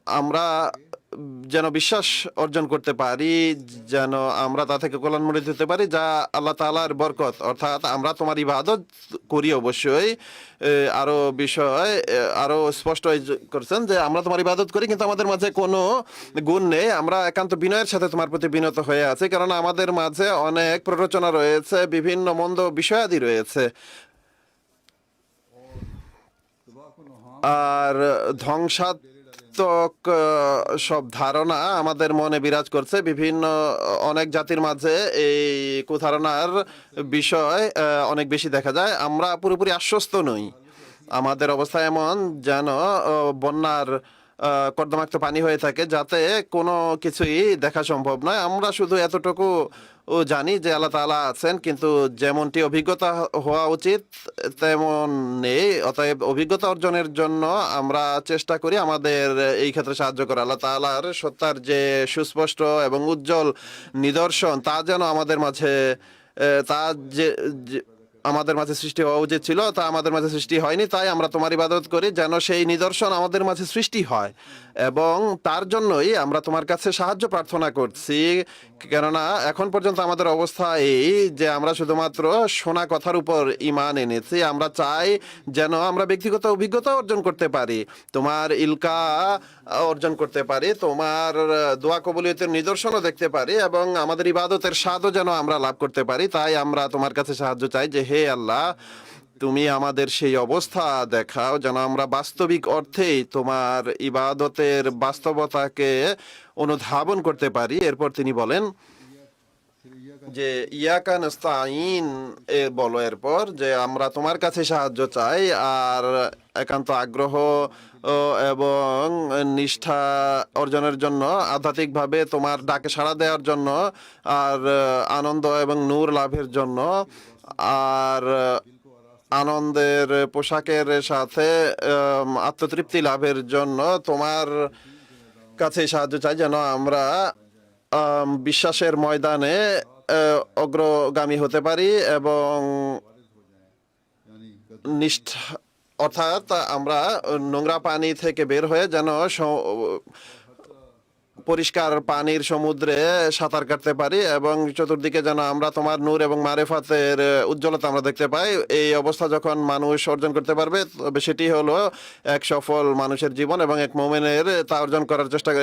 আমরা যেন বিশ্বাস অর্জন করতে পারি, যেন আমরা তা থেকে কল্যাণমণ্ডিত হতে পারি, যা আল্লাহ তাআলার বরকত। অর্থাৎ আমরা তোমার ইবাদত করি অবশ্যই। আরো বিষয় আরো স্পষ্ট করছেন যে আমরা তোমার ইবাদত করি, কিন্তু আমাদের মাঝে কোনো গুণ নেই। আমরা একান্ত বিনয়ের সাথে তোমার প্রতি বিনত হয়ে আছি, কারণ আমাদের মাঝে অনেক প্ররোচনা রয়েছে, বিভিন্ন মন্দ বিষয়াদি রয়েছে, আর ধ্বংসাত্মক সব ধারণা আমাদের মনে বিরাজ করছে। বিভিন্ন অনেক জাতির মাঝে এই কুধারণার বিষয় অনেক বেশি দেখা যায়। আমরা পুরোপুরি আশ্বস্ত নই। আমাদের অবস্থা এমন যেন বন্যার কর্দমাক্ত পানি হয়ে থাকে, যাতে কোনো কিছুই দেখা সম্ভব নয়। আমরা শুধু এতটুকু জানি যে আল্লাহ তাআলা আছেন, কিন্তু যেমনটি অভিজ্ঞতা হওয়া উচিত তেমন নেই। অতএব অভিজ্ঞতা অর্জনের জন্য আমরা চেষ্টা করি আমাদের এই ক্ষেত্রে সাহায্য করা। আল্লাহ তাআলার সত্তার যে সুস্পষ্ট এবং উজ্জ্বল নিদর্শন, তা যেন আমাদের মাঝে তা যে আমাদের মাঝে সৃষ্টি হওয়া উচিত ছিল, তা আমাদের মাঝে সৃষ্টি হয়নি। তাই আমরা তোমার ইবাদত করি যেন সেই নিদর্শন আমাদের মাঝে সৃষ্টি হয়, এবং তার জন্যই আমরা তোমার কাছে সাহায্য প্রার্থনা করছি। কেননা এখন পর্যন্ত আমাদের অবস্থা এই যে আমরা শুধুমাত্র শোনা কথার উপর ঈমান এনেছি। আমরা চাই যেন আমরা ব্যক্তিগত অভিজ্ঞতা অর্জন করতে পারি, তোমার ইলকা অর্জন করতে পারি, তোমার দোয়া কবুলিয়তের নিদর্শনও দেখতে পারি, এবং আমাদের ইবাদতের স্বাদও যেন আমরা লাভ করতে পারি। তাই আমরা তোমার কাছে সাহায্য চাই যে হে আল্লাহ, তুমি আমাদের সেই অবস্থা দেখাও যেন আমরা বাস্তবিক অর্থেই তোমার ইবাদতের বাস্তবতাকে অনুধাবন করতে পারি। এরপর তিনি বলেন যে ইয়াকা নাস্তাইন বলো, এরপর যে আমরা তোমার কাছে সাহায্য চাই, আর একান্ত আগ্রহ এবং নিষ্ঠা অর্জনের জন্য, আধ্যাত্মিকভাবে তোমার ডাকে সাড়া দেওয়ার জন্য, আর আনন্দ এবং নূর লাভের জন্য, আর আনন্দের পোশাকের সাথে আত্মতৃপ্তি লাভের জন্য তোমার কাছে সাহায্য চাই, যেন আমরা বিশ্বাসের ময়দানে অগ্রগামী হতে পারি, এবং নিষ্ঠা অর্থাৎ আমরা নোংরা পানি থেকে বের হয়ে যেন পরিষ্কার পানির সমুদ্রে সাঁতার কাটতে পারি, এবং চতুর্দিকে যেন আমরা তোমার নূর এবং মারেফাতের উজ্জ্বলতা আমরা দেখতে পাই। এই অবস্থা যখন মানুষ অর্জন করতে পারবে, তবে সেটি হলো এক সফল মানুষের জীবন, এবং এক মুমিনের তা অর্জন করার চেষ্টা করে।